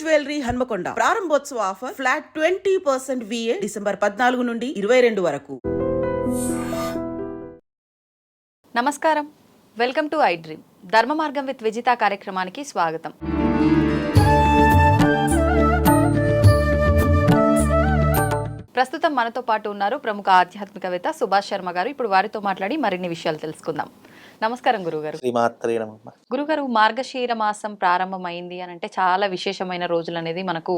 Jewellery Hanamkonda ప్రారంభోత్సవ offer flat 20% VA December 14 నుండి 22 వరకు. నమస్కారం, వెల్కమ్ టు ఐ డ్రీమ్. ధర్మ మార్గం విత్ విజిత కార్యక్రమానికి స్వాగతం. ప్రస్తుతం మనతో పాటు ఉన్నారు ప్రముఖ ఆధ్యాత్మికవేత్త సుభాష్ శర్మ గారు. ఇప్పుడు వారితో మాట్లాడి మరిన్ని విషయాలు తెలుసుకుందాం. నమస్కారం గురుగారు. గురుగారు, మార్గశీర మాసం ప్రారంభమైంది అని అంటే చాలా విశేషమైన రోజులు అనేది మనకు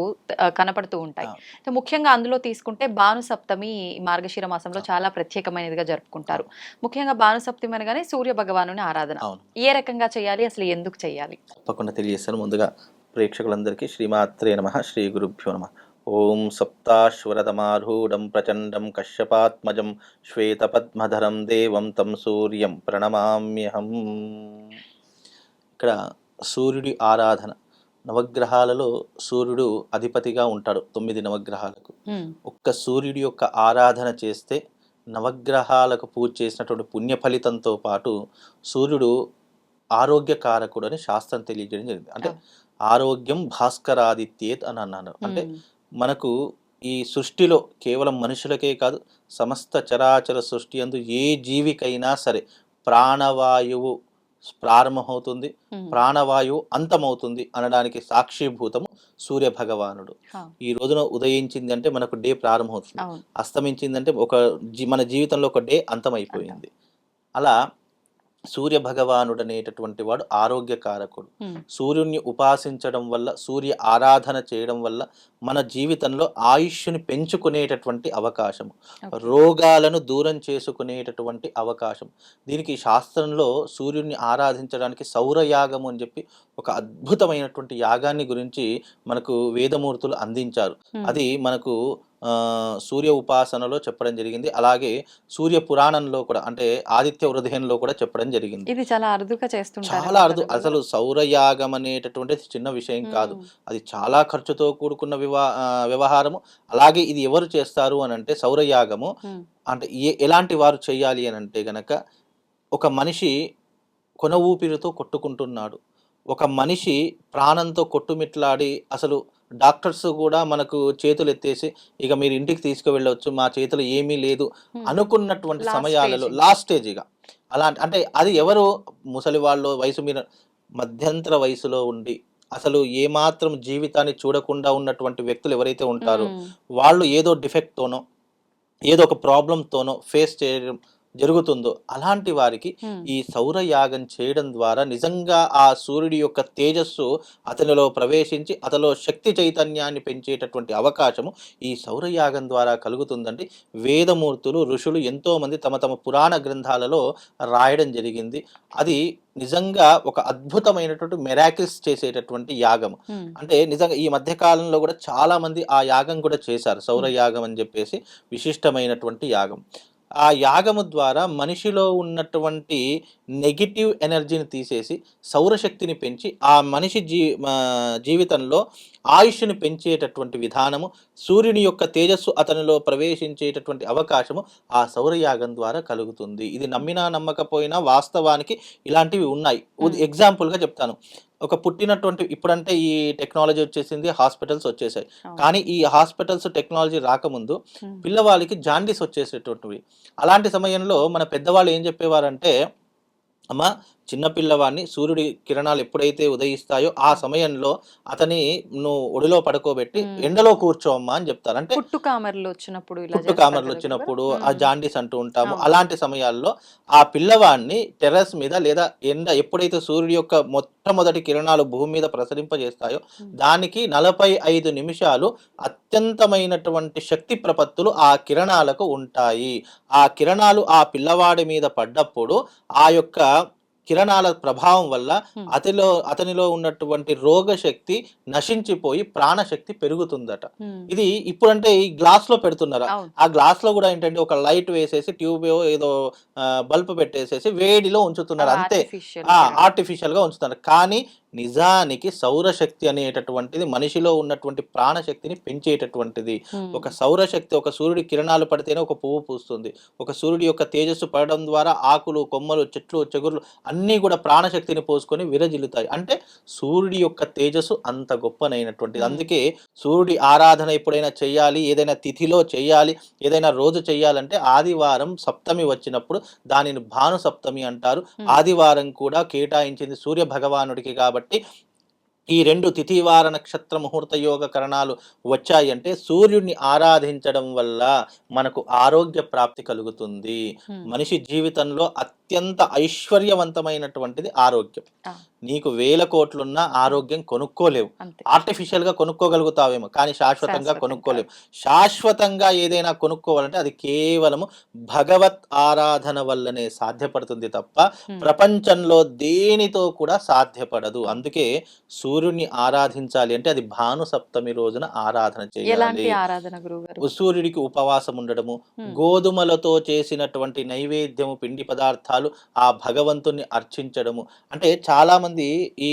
కనపడుతూ ఉంటాయి. ముఖ్యంగా అందులో తీసుకుంటే భాను సప్తమి మార్గశీర మాసంలో చాలా ప్రత్యేకమైనదిగా జరుపుకుంటారు. ముఖ్యంగా భాను సప్తమి అనగానే సూర్య భగవానుని ఆరాధన ఏ రకంగా చేయాలి, అసలు ఎందుకు చేయాలి? తప్పకుండా తెలియజేస్తాను. ముందుగా ప్రేక్షకులందరికీ శ్రీమాత్రే నమః, శ్రీ గురుభ్యో నమః. ఓం సప్తాశ్వరతమారూఢం ప్రచండం కశ్యపాత్మజం శ్వేతపద్మధరం దేవం తం సూర్యం ప్రణమామ్యహం. ఇక్కడ సూర్యుడి ఆరాధన, నవగ్రహాలలో సూర్యుడు అధిపతిగా ఉంటాడు 9 నవగ్రహాలకు. ఒక్క సూర్యుడి యొక్క ఆరాధన చేస్తే నవగ్రహాలకు పూజ చేసినటువంటి పుణ్య ఫలితంతో పాటు సూర్యుడు ఆరోగ్యకారకుడు అని శాస్త్రం తెలియజేయడం జరిగింది. అంటే ఆరోగ్యం భాస్కరాదిత్యేత్ అని అన్నాను. అంటే మనకు ఈ సృష్టిలో కేవలం మనుషులకే కాదు, సమస్త చరాచర సృష్టి యందు ఏ జీవికైనా సరే ప్రాణవాయువు ప్రారంభమవుతుంది, ప్రాణవాయువు అంతమవుతుంది అనడానికి సాక్షిభూతము సూర్య భగవానుడు. ఈ రోజున ఉదయించింది అంటే మనకు డే ప్రారంభమవుతుంది, అస్తమించిందంటే మన జీవితంలో ఒక డే అంతమైపోయింది. అలా సూర్య భగవానుడు అనేటటువంటి వాడు ఆరోగ్యకారకుడు. సూర్యుడిని ఉపాసించడం వల్ల, సూర్య ఆరాధన చేయడం వల్ల మన జీవితంలో ఆయుష్ని పెంచుకునేటటువంటి అవకాశం, రోగాలను దూరం చేసుకునేటటువంటి అవకాశం. దీనికి శాస్త్రంలో సూర్యుడిని ఆరాధించడానికి సౌరయాగము అని చెప్పి ఒక అద్భుతమైనటువంటి యాగాన్ని గురించి మనకు వేదమూర్తులు అందించారు. అది మనకు సూర్య ఉపాసనలో చెప్పడం జరిగింది. అలాగే సూర్య పురాణంలో కూడా, అంటే ఆదిత్య హృదయంలో కూడా చెప్పడం జరిగింది. ఇది చాలా అరుదుగా చేస్తుంటారు. చాలా అరుదు. అసలు సౌరయాగం అనేటటువంటిది చిన్న విషయం కాదు, అది చాలా ఖర్చుతో కూడుకున్న వ్యవహారము. అలాగే ఇది ఎవరు చేస్తారు అని అంటే, సౌరయాగము అంటే ఎలాంటి వారు చేయాలి అని అంటే గనక, ఒక మనిషి కొన ఊపిరితో కొట్టుకుంటున్నాడు, ఒక మనిషి ప్రాణంతో కొట్టుమిట్లాడి, అసలు డాక్టర్స్ కూడా మనకు చేతులు ఎత్తేసి ఇక మీరు ఇంటికి తీసుకువెళ్ళవచ్చు, మా చేతులు ఏమీ లేదు అనుకున్నటువంటి సమయాలలో లాస్ట్ స్టేజ్గా అలాంటి, అంటే అది ఎవరు, ముసలి వాళ్ళు, వయసు మీద మధ్యంతర వయసులో ఉండి అసలు ఏమాత్రం జీవితాన్ని చూడకుండా ఉన్నటువంటి వ్యక్తులు ఎవరైతే ఉంటారో వాళ్ళు ఏదో డిఫెక్ట్తోనో ఏదో ఒక ప్రాబ్లంతోనో ఫేస్ చేయడం జరుగుతుందో అలాంటి వారికి ఈ సౌరయాగం చేయడం ద్వారా నిజంగా ఆ సూర్యుడి యొక్క తేజస్సు అతనిలో ప్రవేశించి అతనిలో శక్తి చైతన్యాన్ని పెంచేటటువంటి అవకాశము ఈ సౌరయాగం ద్వారా కలుగుతుందండి. వేదమూర్తులు, ఋషులు ఎంతోమంది తమ తమ పురాణ గ్రంథాలలో రాయడం జరిగింది. అది నిజంగా ఒక అద్భుతమైనటువంటి మెరాకిల్స్ చేసేటటువంటి యాగం. అంటే నిజంగా ఈ మధ్య కాలంలో కూడా చాలా మంది ఆ యాగం కూడా చేశారు. సౌరయాగం అని చెప్పేసి విశిష్టమైనటువంటి యాగం. ఆ యాగము ద్వారా మనిషిలో ఉన్నటువంటి నెగిటివ్ ఎనర్జీని తీసేసి సౌరశక్తిని పెంచి ఆ మనిషి జీవితంలో ఆయుష్ని పెంచేటటువంటి విధానము, సూర్యుని యొక్క తేజస్సు అతనిలో ప్రవేశించేటటువంటి అవకాశము ఆ సౌరయాగం ద్వారా కలుగుతుంది. ఇది నమ్మినా నమ్మకపోయినా వాస్తవానికి ఇలాంటివి ఉన్నాయి. ఎగ్జాంపుల్గా చెప్తాను. ఒక పుట్టినటువంటి, ఇప్పుడంటే ఈ టెక్నాలజీ వచ్చేసింది, హాస్పిటల్స్ వచ్చేసాయి, కానీ ఈ హాస్పిటల్స్ టెక్నాలజీ రాకముందు పిల్లవాళ్ళకి జాండీస్ వచ్చేసేటువంటివి. అలాంటి సమయంలో మన పెద్దవాళ్ళు ఏం చెప్పేవారంటే, అమ్మ చిన్నపిల్లవాడిని సూర్యుడి కిరణాలు ఎప్పుడైతే ఉదయిస్తాయో ఆ సమయంలో అతని నువ్వు ఒడిలో పడుకోబెట్టి ఎండలో కూర్చోమ్మా అని చెప్తారు. అంటే పుట్టుకామర్లు వచ్చినప్పుడు ఆ జాండీస్ అంటూ ఉంటాము. అలాంటి సమయాల్లో ఆ పిల్లవాడిని టెర్రస్ మీద లేదా ఎండ ఎప్పుడైతే సూర్యుడి యొక్క మొట్టమొదటి కిరణాలు భూమి మీద ప్రసరింపజేస్తాయో దానికి 45 నిమిషాలు అత్యంతమైనటువంటి శక్తి ప్రపత్తులు ఆ కిరణాలకు ఉంటాయి. ఆ కిరణాలు ఆ పిల్లవాడి మీద పడ్డప్పుడు ఆ యొక్క కిరణాల ప్రభావం వల్ల అతనిలో ఉన్నటువంటి రోగశక్తి నశించిపోయి ప్రాణశక్తి పెరుగుతుందట. ఇది ఇప్పుడంటే ఈ గ్లాస్ లో పెడుతున్నారు. ఆ గ్లాస్ లో కూడా ఏంటంటే ఒక లైట్ వేసేసి ట్యూబ్ ఏదో బల్బ్ పెట్టేసేసి వేడిలో ఉంచుతున్నారు, అంతే, ఆర్టిఫిషియల్ గా ఉంచుతున్నారు. కానీ నిజానికి సౌరశక్తి అనేటటువంటిది మనిషిలో ఉన్నటువంటి ప్రాణశక్తిని పెంచేటటువంటిది. ఒక సౌరశక్తి, ఒక సూర్యుడి కిరణాలు పడితేనే ఒక పువ్వు పూస్తుంది. ఒక సూర్యుడి యొక్క తేజస్సు పడడం ద్వారా ఆకులు, కొమ్మలు, చెట్లు, చెగుర్లు అన్నీ కూడా ప్రాణశక్తిని పోసుకొని విరజిల్లుతాయి. అంటే సూర్యుడి యొక్క తేజస్సు అంత గొప్పనైనటువంటిది. అందుకే సూర్యుడి ఆరాధన ఎప్పుడైనా చేయాలి, ఏదైనా తిథిలో చేయాలి, ఏదైనా రోజు చేయాలంటే ఆదివారం సప్తమి వచ్చినప్పుడు దానిని భాను సప్తమి అంటారు. ఆదివారం కూడా కేటాయించింది సూర్య భగవానుడికి కాబట్టి ఈ 2 తిథివార నక్షత్ర ముహూర్త యోగ కరణాలు వచ్చాయి అంటే సూర్యుడిని ఆరాధించడం వల్ల మనకు ఆరోగ్య ప్రాప్తి కలుగుతుంది. మనిషి జీవితంలో అత్యంత ఐశ్వర్యవంతమైనటువంటిది ఆరోగ్యం. నీకు 1000 కోట్లున్నా ఆరోగ్యం కొనుక్కోలేవు. ఆర్టిఫిషియల్ గా కొనుక్కోగలుగుతావేమో కానీ శాశ్వతంగా కొనుక్కోలేవు. శాశ్వతంగా ఏదైనా కొనుక్కోవాలంటే అది కేవలము భగవత్ ఆరాధన వల్లనే సాధ్యపడుతుంది తప్ప ప్రపంచంలో దేనితో కూడా సాధ్యపడదు. అందుకే సూర్యుడిని ఆరాధించాలి అంటే అది భాను సప్తమి రోజున ఆరాధన చేయాలి. సూర్యుడికి ఉపవాసం ఉండడము, గోధుమలతో చేసినటువంటి నైవేద్యము, పిండి పదార్థాలు ఆ భగవంతుని అర్చించడము. అంటే చాలా మంది ఈ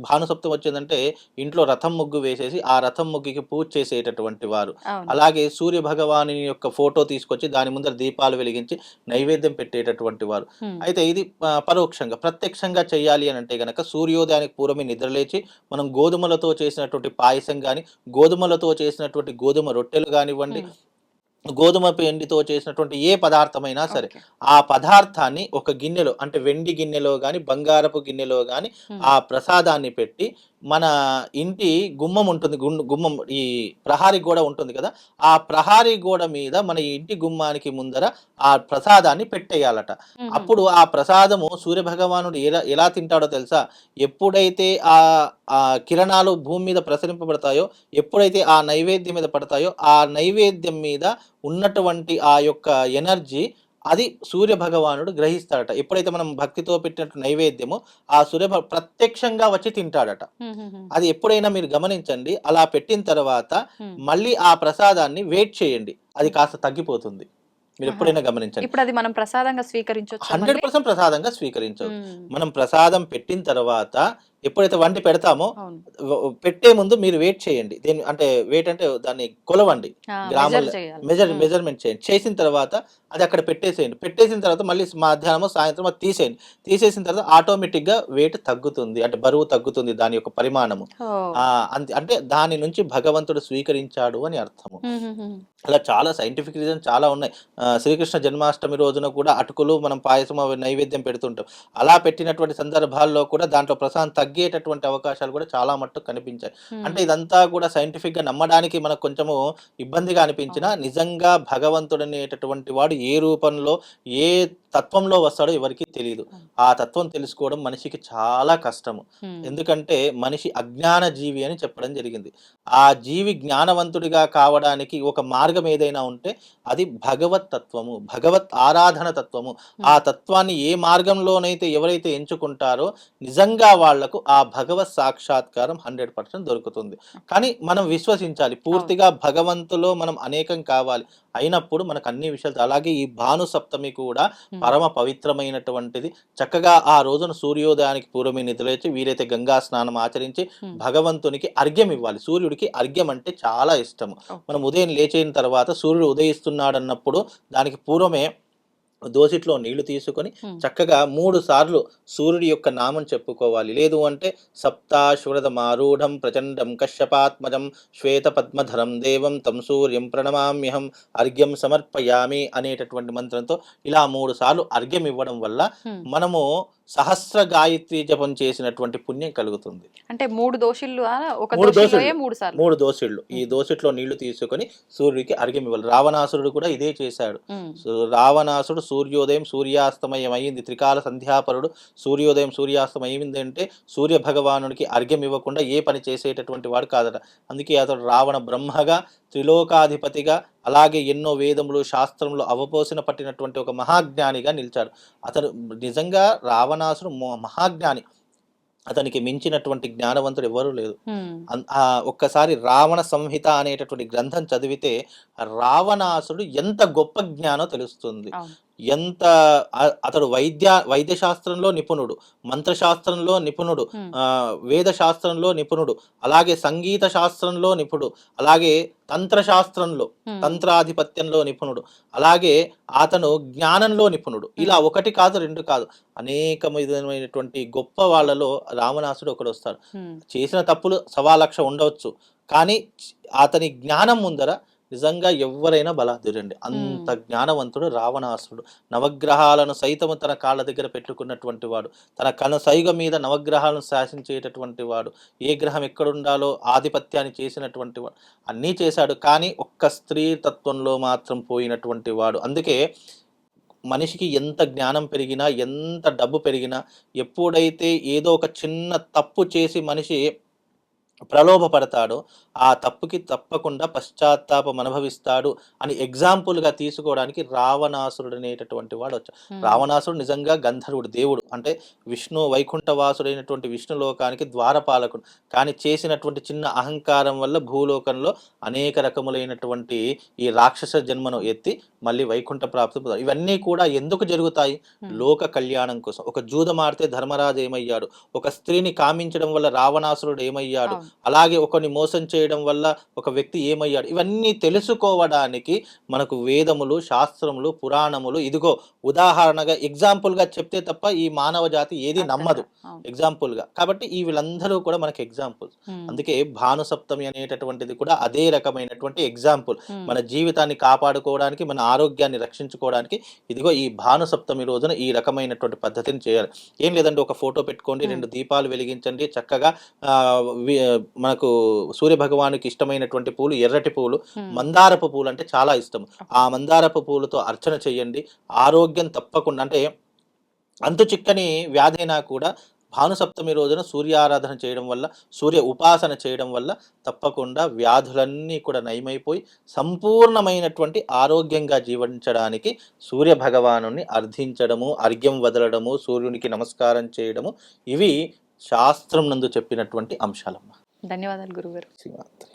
భాను సప్తమి వచ్చిందంటే ఇంట్లో రథం ముగ్గు వేసేసి ఆ రథం ముగ్గుకి పూజ చేసేటటువంటి వారు. అలాగే సూర్య భగవాని యొక్క ఫోటో తీసుకొచ్చి దాని ముందర దీపాలు వెలిగించి నైవేద్యం పెట్టేటటువంటి వారు. అయితే ఇది పరోక్షంగా. ప్రత్యక్షంగా చేయాలి అని అంటే గనక సూర్యోదయానికి పూర్వమే నిద్రలేచి మనం గోధుమలతో చేసినటువంటి పాయసం కానీ, గోధుమలతో చేసినటువంటి గోధుమ రొట్టెలు కానివ్వండి, గోధుమ పిండితో చేసినటువంటి ఏ పదార్థమైనా సరే ఆ పదార్థాన్ని ఒక గిన్నెలో అంటే వెండి గిన్నెలో కానీ, బంగారపు గిన్నెలో కానీ ఆ ప్రసాదాన్ని పెట్టి మన ఇంటి గుమ్మం ఉంటుంది, గుమ్మం ఈ ప్రహారీ గోడ ఉంటుంది కదా, ఆ ప్రహారీ గోడ మీద మన ఇంటి గుమ్మానికి ముందర ఆ ప్రసాదాన్ని పెట్టేయాలట. అప్పుడు ఆ ప్రసాదము సూర్య భగవానుడు ఎలా తింటాడో తెలుసా? ఎప్పుడైతే ఆ కిరణాలు భూమి మీద ప్రసరింపబడతాయో, ఎప్పుడైతే ఆ నైవేద్యం మీద పడతాయో ఆ నైవేద్యం మీద ఉన్నటువంటి ఆ యొక్క ఎనర్జీ అది సూర్య భగవానుడు గ్రహిస్తాడట. ఎప్పుడైతే మనం భక్తితో పెట్టినట్టు నైవేద్యము ఆ ప్రత్యక్షంగా వచ్చి తింటాడట. అది ఎప్పుడైనా మీరు గమనించండి. అలా పెట్టిన తర్వాత మళ్ళీ ఆ ప్రసాదాన్ని వెయిట్ చేయండి, అది కాస్త తగ్గిపోతుంది. మీరు ఎప్పుడైనా గమనించండి. ఇప్పుడు అది మనం ప్రసాదంగా స్వీకరించవచ్చు. 100% ప్రసాదంగా స్వీకరించవచ్చు. మనం ప్రసాదం పెట్టిన తర్వాత ఎప్పుడైతే వండి పెడతామో పెట్టే ముందు మీరు వెయిట్ చేయండి. అంటే వెయిట్ అంటే దాన్ని కొలవండి, గ్రాములు మెజర్మెంట్ చేయండి. చేసిన తర్వాత అది అక్కడ పెట్టేసేయండి. పెట్టేసిన తర్వాత మళ్ళీ మధ్యాహ్నం సాయంత్రం అది తీసేయండి. తీసేసిన తర్వాత ఆటోమేటిక్ గా వెయిట్ తగ్గుతుంది, అంటే బరువు తగ్గుతుంది దాని యొక్క పరిమాణము. అంటే దాని నుంచి భగవంతుడు స్వీకరించాడు అని అర్థము. అలా చాలా సైంటిఫిక్ రీజన్ చాలా ఉన్నాయి. శ్రీకృష్ణ జన్మాష్టమి రోజున కూడా అటుకులు మనం పాయసం నైవేద్యం పెడుతుంటాం. అలా పెట్టినటువంటి సందర్భాల్లో కూడా దాంట్లో ప్రసాదం తగ్గేటటువంటి అవకాశాలు కూడా చాలా మట్టుకు కనిపించాయి. అంటే ఇదంతా కూడా సైంటిఫిక్ గా నమ్మడానికి మనకు కొంచెము ఇబ్బందిగా అనిపించినా నిజంగా భగవంతుడు అనేటటువంటి వాడు ఏ రూపంలో ఏ తత్వంలో వస్తాడో ఎవరికి తెలియదు. ఆ తత్వం తెలుసుకోవడం మనిషికి చాలా కష్టము. ఎందుకంటే మనిషి అజ్ఞాన జీవి అని చెప్పడం జరిగింది. ఆ జీవి జ్ఞానవంతుడిగా కావడానికి ఒక మార్గం ఏదైనా ఉంటే అది భగవత్ తత్వము, భగవత్ ఆరాధన తత్వము. ఆ తత్వాన్ని ఏ మార్గంలోనైతే ఎవరైతే ఎంచుకుంటారో నిజంగా వాళ్లకు ఆ భగవత్ సాక్షాత్కారం 100% దొరుకుతుంది. కానీ మనం విశ్వసించాలి, పూర్తిగా భగవంతులో మనం అనేకం కావాలి. అయినప్పుడు మనకు అన్ని విషయాలు. అలాగే ఈ భాను సప్తమి కూడా పరమ పవిత్రమైనటువంటిది. చక్కగా ఆ రోజున సూర్యోదయానికి పూర్వమే నిద్రలేచి వీరైతే గంగా స్నానం ఆచరించి భగవంతునికి అర్ఘ్యం ఇవ్వాలి. సూర్యుడికి అర్ఘ్యం అంటే చాలా ఇష్టము. మనం ఉదయం లేచిన తర్వాత సూర్యుడు ఉదయిస్తున్నాడు అన్నప్పుడు దానికి పూర్వమే దోసిట్లో నీళ్లు తీసుకొని చక్కగా 3 సార్లు సూర్యుడి యొక్క నామం చెప్పుకోవాలి. లేదు అంటే సప్తాశ్వరద మారూఢం ప్రచండం కశ్యపాత్మజం శ్వేత పద్మధరం దేవం తం సూర్యం ప్రణమామ్యహం అర్ఘ్యం సమర్పయామి అనేటటువంటి మంత్రంతో ఇలా 3 సార్లు అర్ఘ్యం ఇవ్వడం వల్ల మనము సహస్ర గాయత్రి జపం చేసినటువంటి పుణ్యం కలుగుతుంది. అంటే 3 దోషులు, ఒక 3 దోషులు ఈ దోసిట్లో నీళ్లు తీసుకొని సూర్యుడికి అర్ఘ్యం ఇవ్వాలి. రావణాసురుడు కూడా ఇదే చేశాడు. రావణాసుడు సూర్యోదయం సూర్యాస్తమయం అయింది, త్రికాల సంధ్యాపరుడు, సూర్యోదయం సూర్యాస్తమయం అయింది అంటే సూర్య భగవానుడికి అర్ఘ్యం ఇవ్వకుండా ఏ పని చేసేటటువంటి వాడు కాదట. అందుకే అతడు రావణ బ్రహ్మగా, త్రిలోకాధిపతిగా, అలాగే ఎన్నో వేదములు శాస్త్రములు అవపోసిన పట్టినటువంటి ఒక మహాజ్ఞానిగా నిలిచాడు. అతను నిజంగా రావణాసుడు మహాజ్ఞాని. అతనికి మించినటువంటి జ్ఞానవంతుడు ఎవరూ లేదు. ఒక్కసారి రావణ సంహిత అనేటటువంటి గ్రంథం చదివితే రావణాసుడు ఎంత గొప్ప జ్ఞానో తెలుస్తుంది. ఎంత అతడు వైద్య శాస్త్రంలో నిపుణుడు, మంత్రశాస్త్రంలో నిపుణుడు, వేద శాస్త్రంలో నిపుణుడు, అలాగే సంగీత శాస్త్రంలో నిపుణుడు, అలాగే తంత్రశాస్త్రంలో తంత్రాధిపత్యంలో నిపుణుడు, అలాగే అతను జ్ఞానంలో నిపుణుడు. ఇలా ఒకటి కాదు రెండు కాదు, అనేకమైనటువంటి గొప్ప వాళ్ళలో రావణాసుడు ఒకడు వస్తాడు. చేసిన తప్పులు 1,00,000 ఉండవచ్చు, కానీ అతని జ్ఞానం ముందర నిజంగా ఎవరైనా బలాదురండి. అంత జ్ఞానవంతుడు రావణాసురుడు. నవగ్రహాలను సైతము తన కాళ్ళ దగ్గర పెట్టుకున్నటువంటి వాడు, తన కనుసైగ మీద నవగ్రహాలను శాసించేటటువంటి వాడు, ఏ గ్రహం ఎక్కడుండాలో ఆధిపత్యాన్ని చేసినటువంటి వాడు, అన్నీ చేశాడు. కానీ ఒక్క స్త్రీ తత్వంలో మాత్రం పోయినటువంటి వాడు. అందుకే మనిషికి ఎంత జ్ఞానం పెరిగినా, ఎంత డబ్బు పెరిగినా, ఎప్పుడైతే ఏదో ఒక చిన్న తప్పు చేసి మనిషి ప్రలోభపడతాడో ఆ తప్పుకి తప్పకుండా పశ్చాత్తాపం అనుభవిస్తాడు అని ఎగ్జాంపుల్గా తీసుకోవడానికి రావణాసురుడు అనేటటువంటి వాడు వచ్చాడు. రావణాసురుడు నిజంగా గంధర్వుడు, దేవుడు, అంటే విష్ణు వైకుంఠవాసుడైనటువంటి విష్ణులోకానికి ద్వారపాలకుడు. కానీ చేసినటువంటి చిన్న అహంకారం వల్ల భూలోకంలో అనేక రకములైనటువంటి ఈ రాక్షస జన్మను ఎత్తి మళ్ళీ వైకుంఠ ప్రాప్తి. ఇవన్నీ కూడా ఎందుకు జరుగుతాయి? లోక కళ్యాణం కోసం. ఒక జూదం ఆడితే ధర్మరాజు ఏమయ్యాడు, ఒక స్త్రీని కామించడం వల్ల రావణాసురుడు ఏమయ్యాడు, అలాగే ఒకరిని మోసం చేయడం వల్ల ఒక వ్యక్తి ఏమయ్యాడు, ఇవన్నీ తెలుసుకోవడానికి మనకు వేదములు, శాస్త్రములు, పురాణములు ఇదిగో ఉదాహరణగా ఎగ్జాంపుల్గా చెప్తే తప్ప ఈ మానవ జాతి ఏది నమ్మదు ఎగ్జాంపుల్గా. కాబట్టి ఈ వీళ్ళందరూ కూడా మనకి ఎగ్జాంపుల్స్. అందుకే భానుసప్తమి అనేటటువంటిది కూడా అదే రకమైనటువంటి ఎగ్జాంపుల్. మన జీవితాన్ని కాపాడుకోవడానికి, మన ఆరోగ్యాన్ని రక్షించుకోవడానికి ఇదిగో ఈ భానుసప్తమి రోజున ఈ రకమైనటువంటి పద్ధతిని చేయాలి. ఏం లేదండి, ఒక ఫోటో పెట్టుకోండి, 2 దీపాలు వెలిగించండి, చక్కగా మనకు సూర్య భగవానికి ఇష్టమైనటువంటి పూలు ఎర్రటి పూలు, మందారపు పూలు అంటే చాలా ఇష్టం, ఆ మందారపు పూలతో అర్చన చేయండి. ఆరోగ్యం తప్పకుండా, అంటే అంతు చిక్కని వ్యాధైనా కూడా భానుసప్తమి రోజున సూర్యారాధన చేయడం వల్ల, సూర్య ఉపాసన చేయడం వల్ల తప్పకుండా వ్యాధులన్నీ కూడా నయమైపోయి సంపూర్ణమైనటువంటి ఆరోగ్యంగా జీవించడానికి సూర్య భగవాను అర్థించడము, అర్ఘ్యం వదలడము, సూర్యునికి నమస్కారం చేయడము, ఇవి శాస్త్రం నందు చెప్పినటువంటి అంశాలమ్మ. ధన్యవాదాలు గురుగారు. శ్రీమాత్రే.